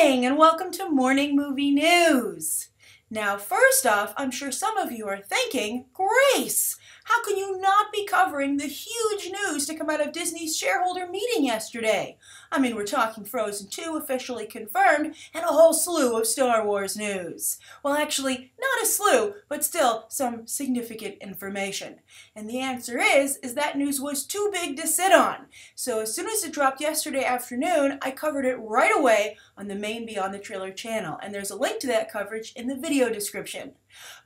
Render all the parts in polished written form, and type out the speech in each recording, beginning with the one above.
morning and welcome to Morning Movie News. Now, first off, I'm sure some of you are thinking, Grace, how can you not be covering the huge news to come out of Disney's shareholder meeting yesterday? I mean, we're talking Frozen 2 officially confirmed and a whole slew of Star Wars news. Well, actually, not a slew, but still some significant information. And the answer is that news was too big to sit on. So as soon as it dropped yesterday afternoon, I covered it right away on the main Beyond the Trailer channel. And there's a link to that coverage in the video description.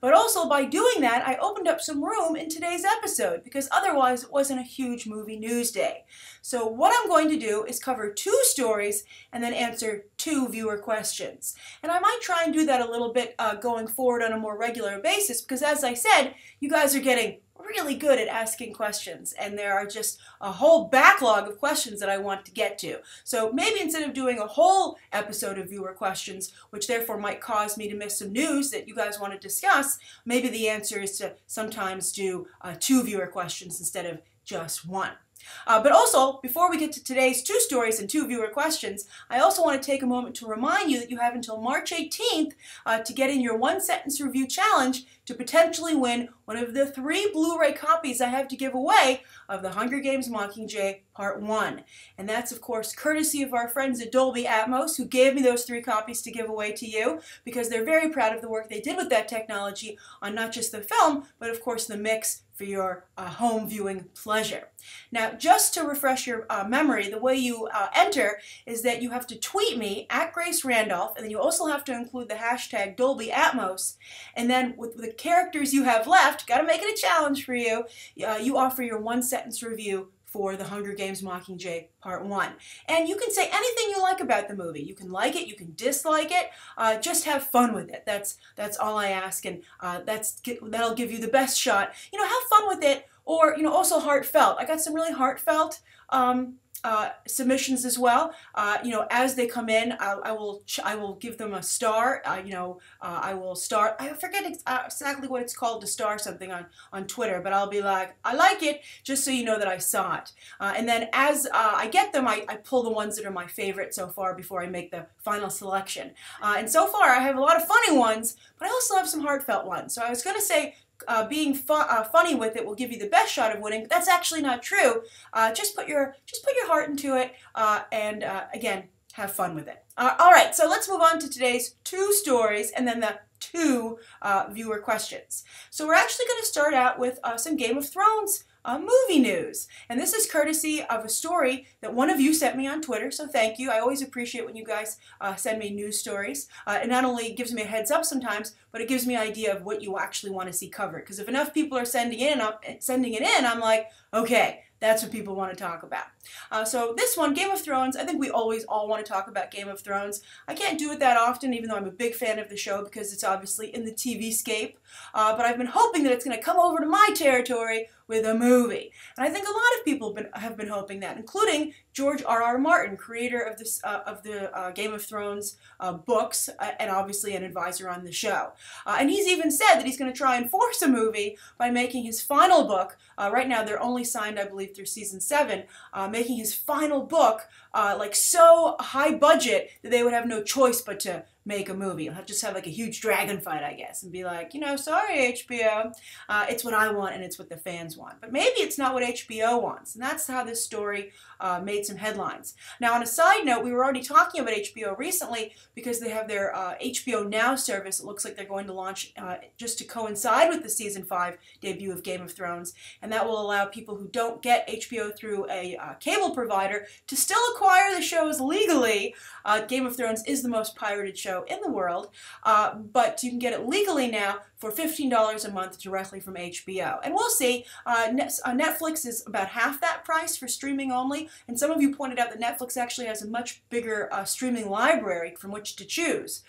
But also by doing that, I opened up some room in today's episode because otherwise it wasn't a huge movie news day. So what I'm going to do is cover 2 stories and then answer 2 viewer questions. And I might try and do that a little bit going forward on a more regular basis because, as I said, you guys are getting really good at asking questions, and there are just a whole backlog of questions that I want to get to. So maybe instead of doing a whole episode of viewer questions, which therefore might cause me to miss some news that you guys want to discuss, maybe the answer is to sometimes do 2 viewer questions instead of just 1. But also, before we get to today's 2 stories and 2 viewer questions, I also want to take a moment to remind you that you have until March 18th to get in your 1-sentence review challenge to potentially win one of the 3 Blu-ray copies I have to give away of The Hunger Games Mockingjay Part 1. And that's, of course, courtesy of our friends at Dolby Atmos, who gave me those 3 copies to give away to you, because they're very proud of the work they did with that technology on not just the film, but of course the mix for your home viewing pleasure. Now, just to refresh your memory, the way you enter is that you have to tweet me at Grace Randolph, and then you also have to include the hashtag Dolby Atmos, and then with the characters you have left, got to make it a challenge for you, you offer your 1-sentence review for The Hunger Games Mockingjay Part 1. And you can say anything you like about the movie. You can like it, you can dislike it, just have fun with it. That's all I ask, and that'll give you the best shot. You know, have fun with it, or, you know, also heartfelt. I got some really heartfelt submissions as well. You know, as they come in, I will give them a star. I will star. I forget exactly what it's called to star something on Twitter, but I'll be like, I like it, just so you know that I saw it. And then as I get them, I pull the ones that are my favorite so far before I make the final selection. And so far, I have a lot of funny ones, but I also have some heartfelt ones. So I was going to say, being funny with it will give you the best shot of winning, but that's actually not true. Just put your heart into it, and again, have fun with it. All right, so let's move on to today's 2 stories and then the 2 viewer questions. So we're actually going to start out with some Game of Thrones movie news. And this is courtesy of a story that one of you sent me on Twitter, so thank you. I always appreciate when you guys send me news stories. It not only gives me a heads up sometimes, but it gives me an idea of what you actually want to see covered. Because if enough people are sending it in, I'm like, okay, that's what people want to talk about. So this one, Game of Thrones, I think we always all want to talk about Game of Thrones. I can't do it that often, even though I'm a big fan of the show because it's obviously in the TV scape. But I've been hoping that it's going to come over to my territory with a movie. And I think a lot of people have been hoping that, including George R.R. Martin, creator of the Game of Thrones books, and obviously an advisor on the show. And he's even said that he's going to try and force a movie by making his final book, right now they're only signed, I believe, through season 7, making his final book like so high budget that they would have no choice but to make a movie. You'll just have like a huge dragon fight, I guess, and be like, you know, sorry HBO, it's what I want and it's what the fans want. But maybe it's not what HBO wants, and that's how this story made some headlines. Now, on a side note, we were already talking about HBO recently because they have their HBO Now service. It looks like they're going to launch just to coincide with the season 5 debut of Game of Thrones, and that will allow people who don't get HBO through a cable provider to still acquire the shows legally. Game of Thrones is the most pirated show in the world, but you can get it legally now for $15 a month directly from HBO. And we'll see. Netflix is about half that price for streaming only, and some of you pointed out that Netflix actually has a much bigger streaming library from which to choose.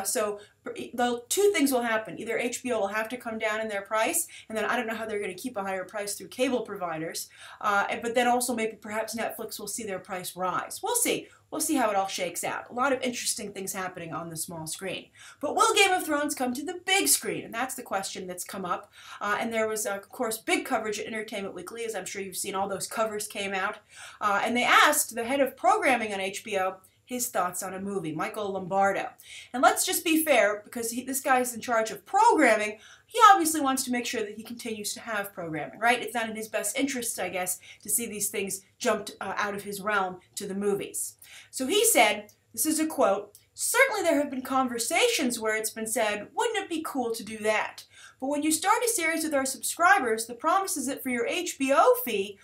So the 2 things will happen. Either HBO will have to come down in their price, and then I don't know how they're going to keep a higher price through cable providers, but then also maybe perhaps Netflix will see their price rise. We'll see. We'll see how it all shakes out. A lot of interesting things happening on the small screen. But will Game of Thrones come to the big screen? And that's the question that's come up. And there was, of course, big coverage at Entertainment Weekly, as I'm sure you've seen. All those covers came out. And they asked the head of programming on HBO, his thoughts on a movie, Michael Lombardo. And let's just be fair, because this guy's in charge of programming, he obviously wants to make sure that he continues to have programming, right? It's not in his best interest, I guess, to see these things jumped out of his realm to the movies. So he said, this is a quote, "Certainly there have been conversations where it's been said, wouldn't it be cool to do that? But when you start a series with our subscribers, the promise is that for your HBO fee,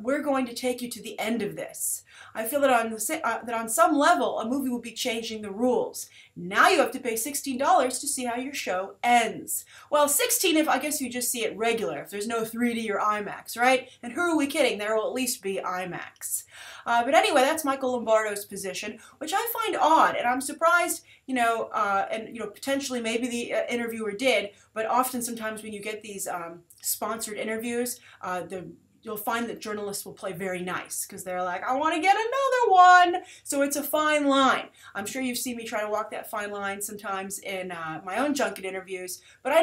we're going to take you to the end of this. I feel that on some level, a movie will be changing the rules. Now you have to pay $16 to see how your show ends." Well, 16 if I guess you just see it regular, if there's no 3D or IMAX, right? And who are we kidding? There will at least be IMAX. But anyway, that's Michael Lombardo's position, which I find odd, and I'm surprised, potentially maybe the interviewer did, but often sometimes when you get these sponsored interviews, you'll find that journalists will play very nice because they're like, I want to get another one. So it's a fine line. I'm sure you've seen me try to walk that fine line sometimes in my own junket interviews, but I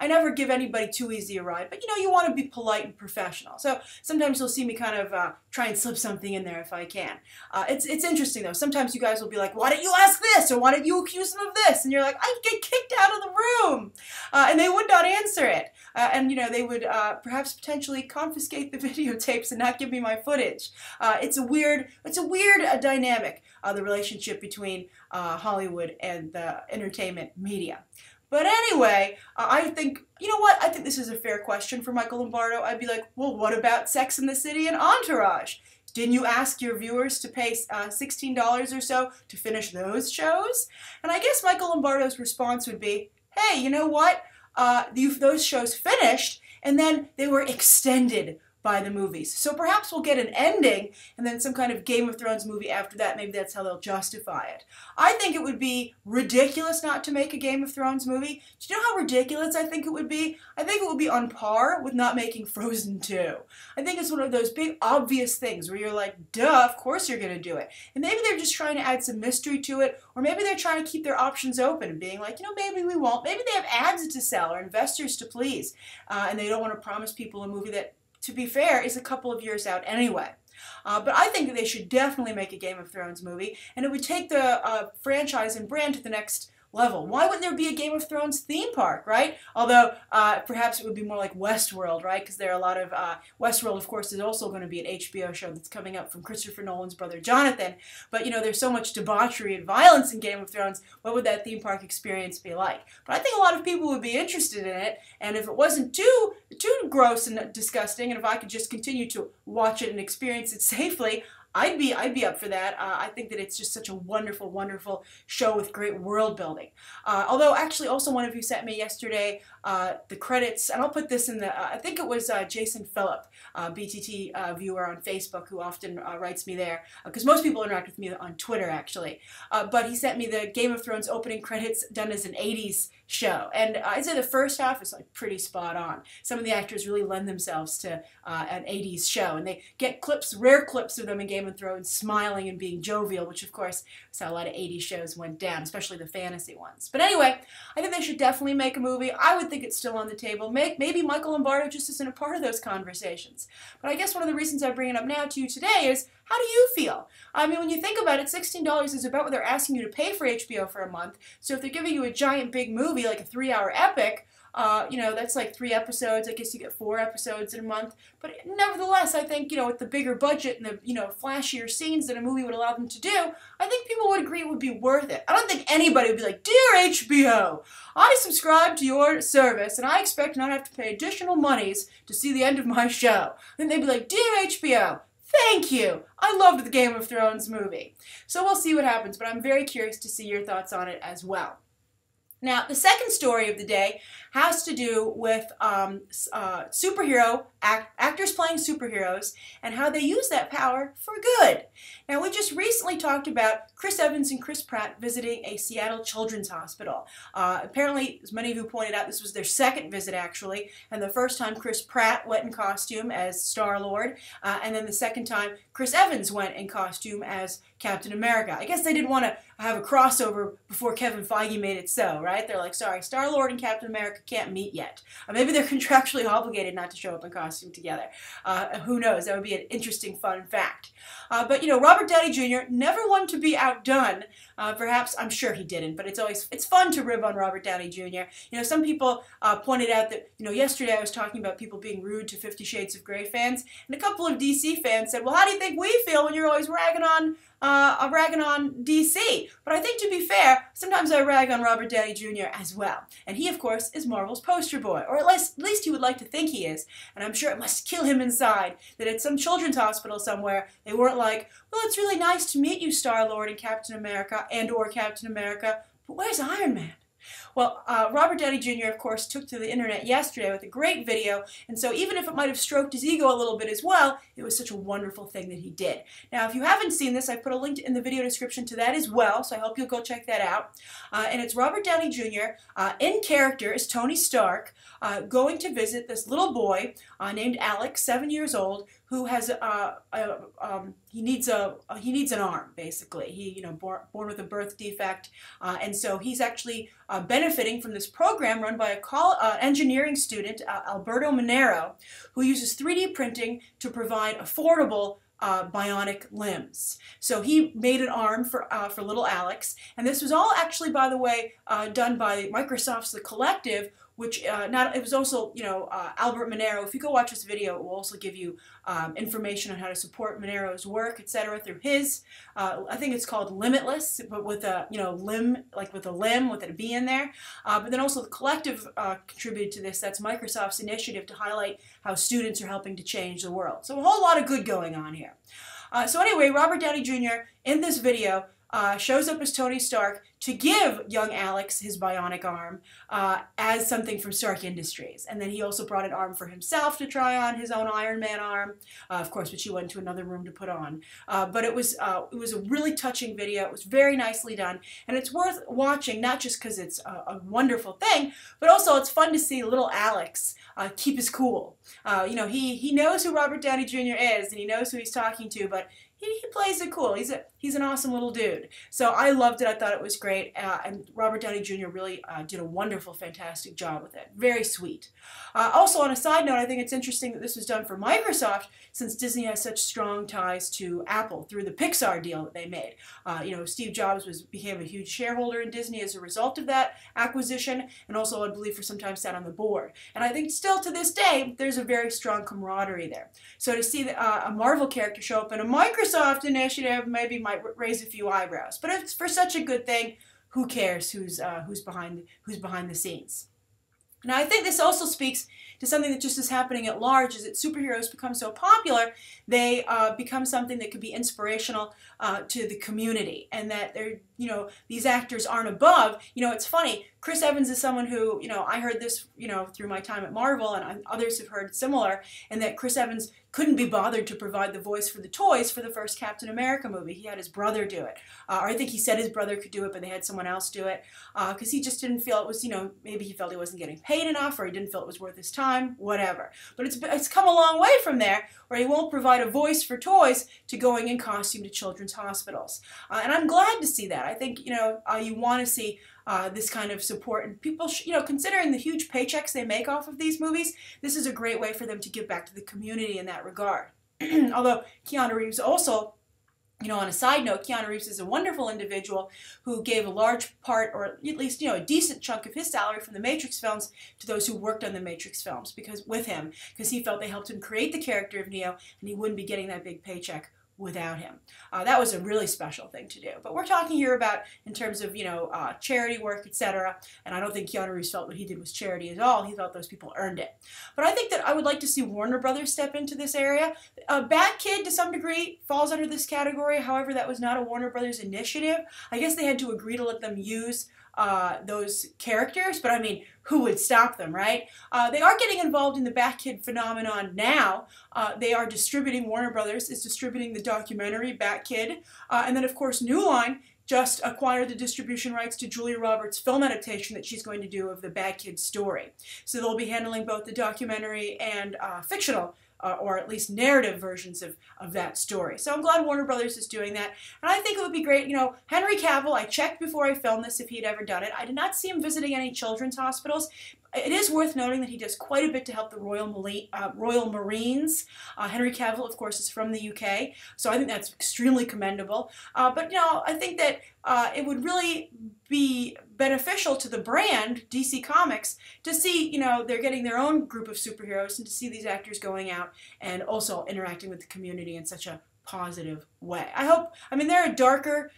never give anybody too easy a ride. But you want to be polite and professional. So sometimes you'll see me kind of try and slip something in there if I can. It's interesting though. Sometimes you guys will be like, why didn't you ask this? Or why didn't you accuse them of this? And you're like, I'd get kicked out of the room. And they would not answer it. And they would perhaps potentially confiscate the videotapes and not give me my footage. It's a weird dynamic, the relationship between Hollywood and the entertainment media. But anyway, I think, I think this is a fair question for Michael Lombardo. I'd be like, well, what about Sex and the City and Entourage? Didn't you ask your viewers to pay $16 or so to finish those shows? And I guess Michael Lombardo's response would be, hey, you know what? Those shows finished, and then they were extended by the movies. So perhaps we'll get an ending and then some kind of Game of Thrones movie after that. Maybe that's how they'll justify it. I think it would be ridiculous not to make a Game of Thrones movie. Do you know how ridiculous I think it would be? I think it would be on par with not making Frozen 2. I think it's one of those big obvious things where you're like, duh, of course you're going to do it. And maybe they're just trying to add some mystery to it, or maybe they're trying to keep their options open and being like, maybe we won't. Maybe they have ads to sell or investors to please, and they don't want to promise people a movie that, to be fair, is a couple of years out anyway. But I think that they should definitely make a Game of Thrones movie, and it would take the franchise and brand to the next level. Why wouldn't there be a Game of Thrones theme park, right? Although perhaps it would be more like Westworld, right? Because there are a lot of Westworld, of course, is also going to be an HBO show that's coming up from Christopher Nolan's brother Jonathan. But there's so much debauchery and violence in Game of Thrones. What would that theme park experience be like? But I think a lot of people would be interested in it, and if it wasn't too gross and disgusting, and if I could just continue to watch it and experience it safely, I'd be up for that. I think that it's just such a wonderful, wonderful show with great world building. Although, actually, also one of you sent me yesterday the credits, and I'll put this in the, I think it was Jason Phillip, BTT viewer on Facebook, who often writes me there, because most people interact with me on Twitter, actually. But he sent me the Game of Thrones opening credits done as an 80s show, and I'd say the first half is like pretty spot on. Some of the actors really lend themselves to an 80s show, and they get rare clips of them in Game of Thrones smiling and being jovial, which of course is how a lot of 80s shows went down, especially the fantasy ones. But anyway, I think they should definitely make a movie. I would think it's still on the table. Maybe Michael Lombardo just isn't a part of those conversations. But I guess one of the reasons I bring it up now to you today is, how do you feel? I mean, when you think about it, $16 is about what they're asking you to pay for HBO for a month. So if they're giving you a giant big movie, like a 3-hour epic, that's like 3 episodes. I guess you get 4 episodes in a month. But nevertheless, I think, with the bigger budget and the, flashier scenes that a movie would allow them to do, I think people would agree it would be worth it. I don't think anybody would be like, dear HBO, I subscribe to your service and I expect not to have to pay additional monies to see the end of my show. Then they'd be like, dear HBO, thank you. I loved the Game of Thrones movie. So we'll see what happens, but I'm very curious to see your thoughts on it as well. Now, the second story of the day has to do with actors playing superheroes and how they use that power for good. Now, we just recently talked about Chris Evans and Chris Pratt visiting a Seattle Children's Hospital. Apparently, as many of you pointed out, this was their second visit, actually, and the first time Chris Pratt went in costume as Star-Lord, and then the second time Chris Evans went in costume as Captain America. I guess they didn't want to have a crossover before Kevin Feige made it so, right? They're like, sorry, Star-Lord and Captain America can't meet yet. Maybe they're contractually obligated not to show up in costume together. Who knows? That would be an interesting, fun fact. But, Robert Downey Jr. never wanted to be outdone. Perhaps, I'm sure he didn't, but it's fun to rib on Robert Downey Jr. Some people pointed out that, yesterday I was talking about people being rude to 50 Shades of Grey fans, and a couple of DC fans said, well, how do you think we feel when you're always ragging on DC? But I think, to be fair, sometimes I rag on Robert Downey Jr. as well. And he, of course, is Marvel's poster boy, or at least he would like to think he is. And I'm sure it must kill him inside that at some children's hospital somewhere, they weren't like, well, it's really nice to meet you, Star-Lord and Captain America, and/or Captain America, but where's Iron Man? Well, Robert Downey Jr., of course, took to the internet yesterday with a great video, and so even if it might have stroked his ego a little bit as well, it was such a wonderful thing that he did. Now, if you haven't seen this, I put a link in the video description to that as well, so I hope you'll go check that out. And it's Robert Downey Jr. In character as Tony Stark, going to visit this little boy named Alex, 7 years old, who has he needs an arm, basically. He born with a birth defect, and so he's actually benefiting from this program run by a engineering student, Alberto Monero, who uses 3D printing to provide affordable bionic limbs. So he made an arm for little Alex, and this was all actually, by the way, done by Microsoft's The Collective, which it was also, Albert Monero. If you go watch this video, it will also give you information on how to support Monero's work, etc. through his, I think it's called Limitless, but with a, limb, like with a limb, with a B in there. But then also The Collective contributed to this. That's Microsoft's initiative to highlight how students are helping to change the world. So a whole lot of good going on here. So anyway, Robert Downey Jr. in this video shows up as Tony Stark to give young Alex his bionic arm as something from Stark Industries. And then he also brought an arm for himself to try on, his own Iron Man arm, of course, which he went to another room to put on. But it was a really touching video. It was very nicely done. And it's worth watching, not just because it's a wonderful thing, but also it's fun to see little Alex keep his cool. He knows who Robert Downey Jr. is, and he knows who he's talking to, but he plays it cool. He's an awesome little dude. So I loved it. I thought it was great. And Robert Downey Jr. really did a wonderful, fantastic job with it. Very sweet. Also, on a side note, I think it's interesting that this was done for Microsoft, since Disney has such strong ties to Apple through the Pixar deal that they made. Steve Jobs became a huge shareholder in Disney as a result of that acquisition, and also, I believe, for some time sat on the board. And I think still to this day, there's a very strong camaraderie there. So to see a Marvel character show up in a Microsoft initiative maybe might raise a few eyebrows. But if it's for such a good thing, who cares who's behind the scenes? Now, I think this also speaks to something that just is happening at large, is that superheroes become so popular, they become something that could be inspirational to the community, and that they're, these actors aren't above. It's funny, Chris Evans is someone who, I heard this, through my time at Marvel, and others have heard similar, and that Chris Evans couldn't be bothered to provide the voice for the toys for the first Captain America movie. He had his brother do it. Or I think he said his brother could do it, but they had someone else do it, because he just didn't feel it was, maybe he felt he wasn't getting paid enough, or he didn't feel it was worth his time, whatever. But it's come a long way from there, where he won't provide a voice for toys to going in costume to children's hospitals. And I'm glad to see that. I think, you want to see this kind of support, and people, considering the huge paychecks they make off of these movies, this is a great way for them to give back to the community in that regard. Although Keanu Reeves also, on a side note, Keanu Reeves is a wonderful individual who gave a large part, or at least, a decent chunk of his salary from the Matrix films to those who worked on the Matrix films because he felt they helped him create the character of Neo, and he wouldn't be getting that big paycheck without him. That was a really special thing to do. But we're talking here about in terms of, charity work, etc. And I don't think Keanu Reeves felt what he did was charity at all. He felt those people earned it. But I think that I would like to see Warner Brothers step into this area. Bat-Kid, to some degree, falls under this category. However, that was not a Warner Brothers initiative. I guess they had to agree to let them use those characters, but I mean, who would stop them, right? They are getting involved in the Bat-Kid phenomenon now. They are Warner Brothers is distributing the documentary Bat-Kid, and then of course New Line just acquired the distribution rights to Julia Roberts' film adaptation that she's going to do of the Bat-Kid story. So they'll be handling both the documentary and fictional or at least narrative versions of that story. So I'm glad Warner Brothers is doing that. And I think it would be great, you know, Henry Cavill, I checked before I filmed this if he had ever done it. I did not see him visiting any children's hospitals. It is worth noting that he does quite a bit to help the Royal Marines. Henry Cavill, of course, is from the UK, so I think that's extremely commendable. But, you know, I think that it would really be beneficial to the brand, DC Comics, to see, you know, they're getting their own group of superheroes and to see these actors going out and also interacting with the community in such a positive way. I mean, they're a darker,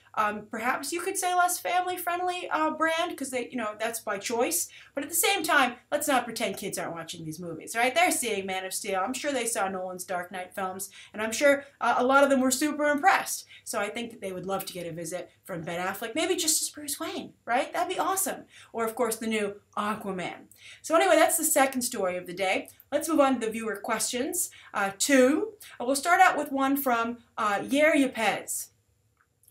perhaps you could say less family-friendly brand, because they, you know, that's by choice. But at the same time, let's not pretend kids aren't watching these movies, right? They're seeing Man of Steel. I'm sure they saw Nolan's Dark Knight films, and I'm sure a lot of them were super impressed. So I think that they would love to get a visit from Ben Affleck, maybe just as Bruce Wayne, right? That'd be awesome. Or, of course, the new Aquaman. So anyway, that's the second story of the day. Let's move on to the viewer questions. Two. We'll start out with one from Yair Yepes.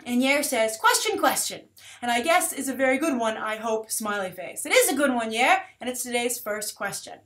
And Yair says, question. And I guess is a very good one, I hope, smiley face. It is a good one, Yair, and it's today's first question.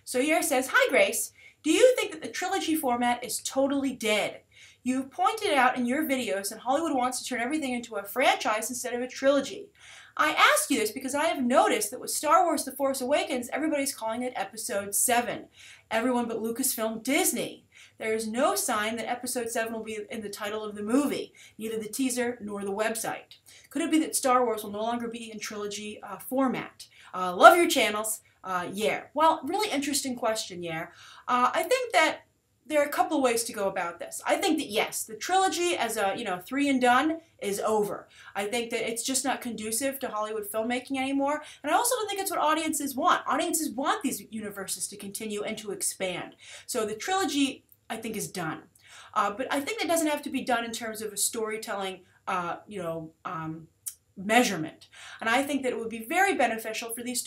So Yair says, hi Grace, do you think that the trilogy format is totally dead? You've pointed out in your videos that Hollywood wants to turn everything into a franchise instead of a trilogy. I ask you this because I have noticed that with Star Wars The Force Awakens, everybody's calling it Episode 7. Everyone but Lucasfilm Disney. There is no sign that Episode 7 will be in the title of the movie, neither the teaser nor the website. Could it be that Star Wars will no longer be in trilogy format? Love your channels, Yair. Well, really interesting question, Yair. I think that there are a couple of ways to go about this. I think that yes, the trilogy as a, you know, 3 and done is over. I think that it's just not conducive to Hollywood filmmaking anymore, and I also don't think it's what audiences want. Audiences want these universes to continue and to expand. So the trilogy, I think, is done. But I think that doesn't have to be done in terms of a storytelling, measurement. And I think that it would be very beneficial for these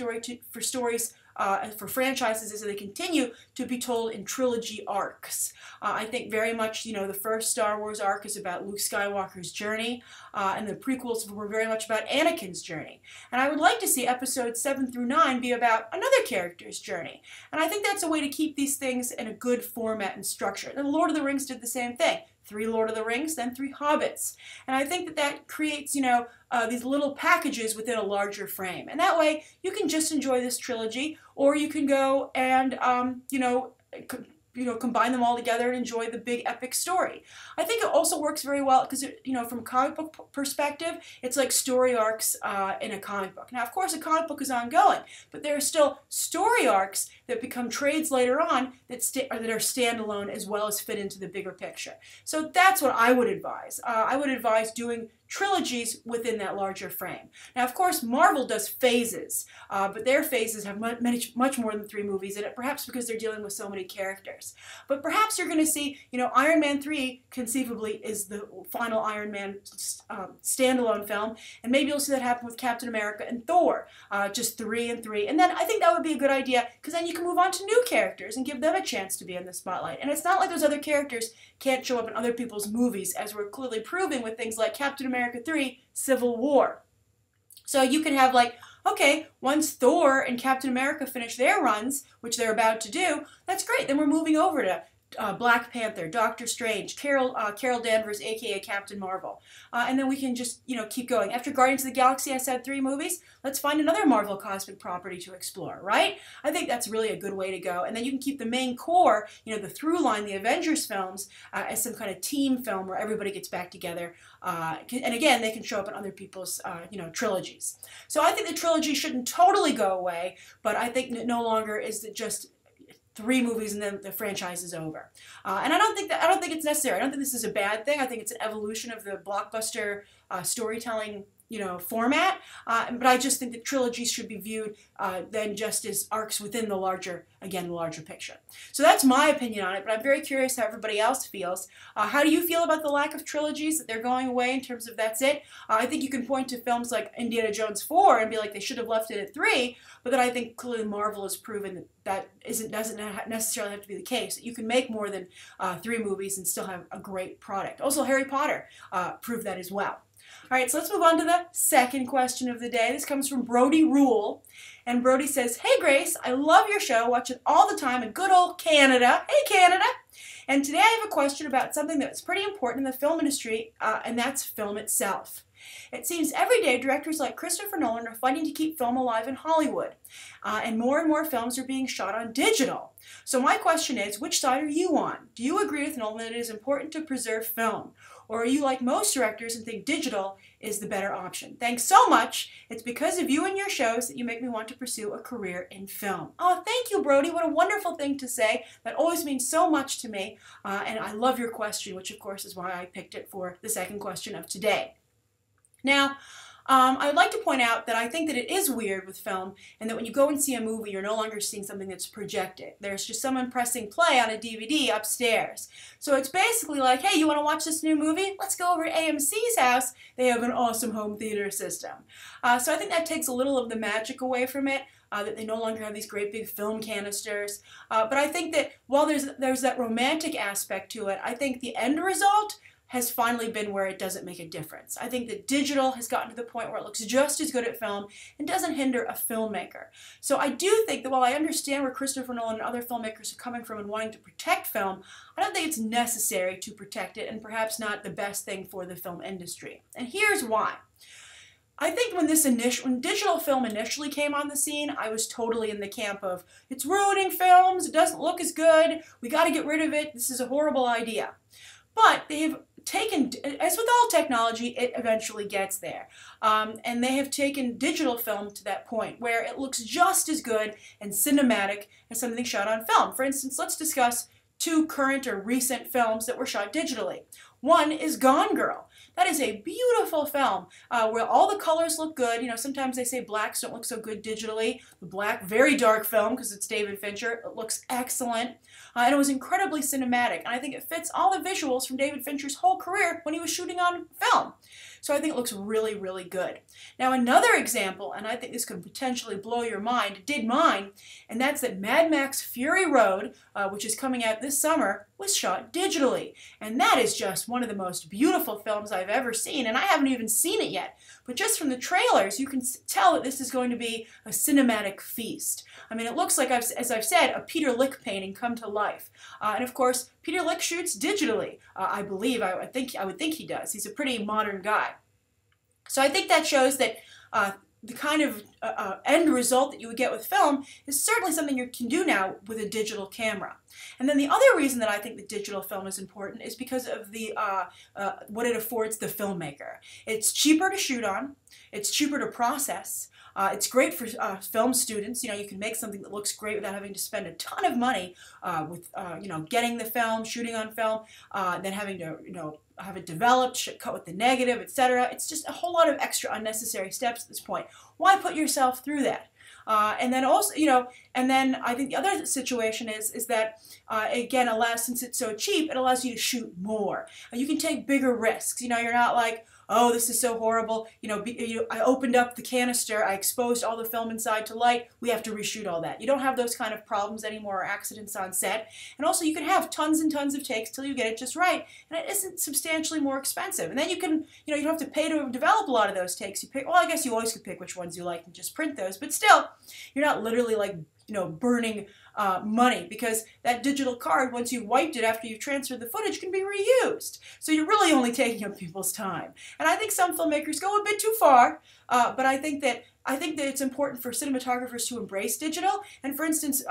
for franchises as they continue to be told in trilogy arcs. I think very much, you know, the first Star Wars arc is about Luke Skywalker's journey, and the prequels were very much about Anakin's journey. And I would like to see episodes 7 through 9 be about another character's journey. And I think that's a way to keep these things in a good format and structure. And Lord of the Rings did the same thing. 3 Lord of the Rings, then 3 Hobbits. And I think that that creates, you know, these little packages within a larger frame. And that way, you can just enjoy this trilogy, or you can go and, combine them all together and enjoy the big epic story. I think it also works very well because, you know, from a comic book perspective, it's like story arcs in a comic book. Now, of course, a comic book is ongoing, but there are still story arcs that become trades later on that are standalone as well as fit into the bigger picture. So that's what I would advise. I would advise doing trilogies within that larger frame. Now, of course, Marvel does phases, but their phases have much more than 3 movies in it, perhaps because they're dealing with so many characters. But perhaps you're going to see, you know, Iron Man 3 conceivably is the final Iron Man standalone film, and maybe you'll see that happen with Captain America and Thor, just 3 and 3. And then I think that would be a good idea, because then you can move on to new characters and give them a chance to be in the spotlight. And it's not like those other characters can't show up in other people's movies, as we're clearly proving with things like Captain America 3, Civil War. So you can have like, okay, once Thor and Captain America finish their runs, which they're about to do, that's great. Then we're moving over to Black Panther, Doctor Strange, Carol Danvers, aka Captain Marvel, and then we can just, you know, keep going. After Guardians of the Galaxy has had 3 movies, let's find another Marvel cosmic property to explore, right? I think that's really a good way to go. And then you can keep the main core, you know, the through line, the Avengers films, as some kind of team film where everybody gets back together. And again, they can show up in other people's, trilogies. So I think the trilogy shouldn't totally go away, but I think that no longer is it just 3 movies and then the franchise is over. And I don't think it's necessary. I don't think this is a bad thing. I think it's an evolution of the blockbuster storytelling, you know, format. But I just think that trilogies should be viewed then just as arcs within the larger picture. So that's my opinion on it, but I'm very curious how everybody else feels. How do you feel about the lack of trilogies, that they're going away in terms of that's it? I think you can point to films like Indiana Jones 4 and be like, they should have left it at 3, but then I think clearly Marvel has proven that doesn't necessarily have to be the case. That you can make more than 3 movies and still have a great product. Also, Harry Potter proved that as well. All right, so let's move on to the second question of the day. This comes from Brody Rule. And Brody says, "Hey Grace, I love your show, watch it all the time in good old Canada." Hey Canada! And today I have a question about something that's pretty important in the film industry, and that's film itself. It seems every day directors like Christopher Nolan are fighting to keep film alive in Hollywood, and more films are being shot on digital. So my question is, which side are you on? Do you agree with Nolan that it is important to preserve film? Or are you like most directors and think digital is the better option? Thanks so much. It's because of you and your shows that you make me want to pursue a career in film. Oh, thank you, Brody. What a wonderful thing to say. That always means so much to me. And I love your question, which of course is why I picked it for the second question of today. Now, I would like to point out that I think that it is weird with film, and that when you go and see a movie, you're no longer seeing something that's projected. There's just someone pressing play on a DVD upstairs. So it's basically like, hey, you want to watch this new movie? Let's go over to AMC's house. They have an awesome home theater system. So I think that takes a little of the magic away from it, that they no longer have these great big film canisters. But I think that while there's that romantic aspect to it, I think the end result has finally been where it doesn't make a difference. I think that digital has gotten to the point where it looks just as good at film and doesn't hinder a filmmaker. So I do think that while I understand where Christopher Nolan and other filmmakers are coming from and wanting to protect film, I don't think it's necessary to protect it, and perhaps not the best thing for the film industry. And here's why. I think when digital film initially came on the scene, I was totally in the camp of, it's ruining films, it doesn't look as good, we got to get rid of it, this is a horrible idea. But they've taken, as with all technology, it eventually gets there. And they have taken digital film to that point where it looks just as good and cinematic as something shot on film. For instance, let's discuss two current or recent films that were shot digitally. One is Gone Girl. That is a beautiful film where all the colors look good. You know, sometimes they say blacks don't look so good digitally. The black, very dark film, because it's David Fincher, it looks excellent. And it was incredibly cinematic. And I think it fits all the visuals from David Fincher's whole career when he was shooting on film. So I think it looks really, really good. Now another example, and I think this could potentially blow your mind, did mine, and that's that Mad Max Fury Road, which is coming out this summer, was shot digitally. And that is just one of the most beautiful films I've ever seen, and I haven't even seen it yet. But just from the trailers, you can tell that this is going to be a cinematic feast. I mean, it looks like, as I've said, a Peter Lick painting come to life. And of course, Peter Lick shoots digitally, I believe. I would think he does. He's a pretty modern guy. So I think that shows that the kind of end result that you would get with film is certainly something you can do now with a digital camera. And then the other reason that I think that digital film is important is because of the what it affords the filmmaker. It's cheaper to shoot on, it's cheaper to process, it's great for film students. You know, you can make something that looks great without having to spend a ton of money with you know, getting the film, shooting on film, then having to, you know, have it developed, cut with the negative, etc. It's just a whole lot of extra unnecessary steps at this point. Why put yourself through that? And then also, you know, and then I think the other situation is that, again, since it's so cheap, it allows you to shoot more. You can take bigger risks. You know, you're not like, oh, this is so horrible. You know, I opened up the canister, I exposed all the film inside to light, we have to reshoot all that. You don't have those kind of problems anymore or accidents on set. And also you can have tons and tons of takes till you get it just right, and it isn't substantially more expensive. And then you can, you know, you don't have to pay to develop a lot of those takes. You pick, well, I guess you always could pick which ones you like and just print those, but still, you're not literally like, you know, burning money, because that digital card, once you've wiped it after you've transferred the footage, can be reused. So you're really only taking up people's time. And I think some filmmakers go a bit too far, but I think that it's important for cinematographers to embrace digital. And for instance,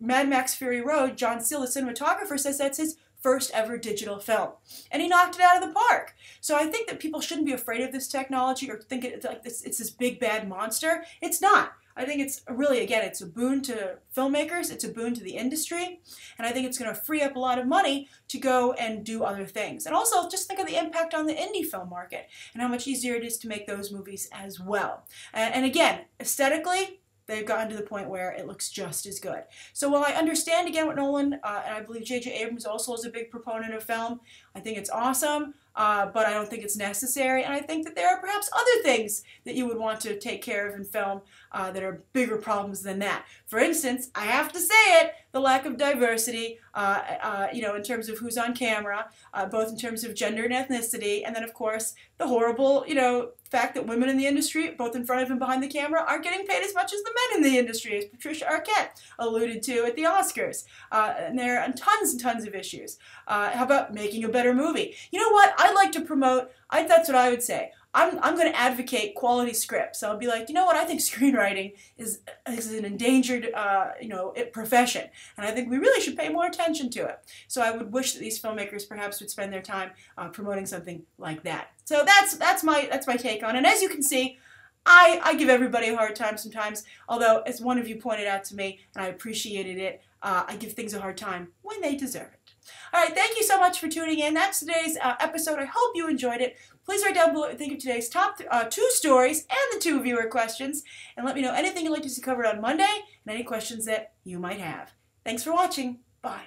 Mad Max Fury Road, John Seal, the cinematographer, says that's his first ever digital film. And he knocked it out of the park. So I think that people shouldn't be afraid of this technology or think it's like it's this big bad monster. It's not. I think it's really, again, it's a boon to filmmakers, it's a boon to the industry, and I think it's going to free up a lot of money to go and do other things. And also, just think of the impact on the indie film market and how much easier it is to make those movies as well. And again, aesthetically, they've gotten to the point where it looks just as good. So while I understand, again, what Nolan, and I believe J.J. Abrams also is a big proponent of film, I think it's awesome. but I don't think it's necessary, and I think that there are perhaps other things that you would want to take care of in film that are bigger problems than that. For instance, I have to say it, the lack of diversity, in terms of who's on camera, both in terms of gender and ethnicity, and then of course the horrible, fact that women in the industry, both in front of and behind the camera, aren't getting paid as much as the men in the industry, as Patricia Arquette alluded to at the Oscars. And there are tons and tons of issues. How about making a better movie? You know what? I'd like to promote, that's what I would say. I'm going to advocate quality scripts. So I'll be like, you know what? I think screenwriting is an endangered, profession, and I think we really should pay more attention to it. So I would wish that these filmmakers perhaps would spend their time promoting something like that. So that's my take on it. And as you can see, I give everybody a hard time sometimes. Although, as one of you pointed out to me, and I appreciated it, I give things a hard time when they deserve it. All right, thank you so much for tuning in. That's today's episode. I hope you enjoyed it. Please write down below what you think of today's top 2 stories and the 2 viewer questions, and let me know anything you'd like to see covered on Monday and any questions that you might have. Thanks for watching. Bye.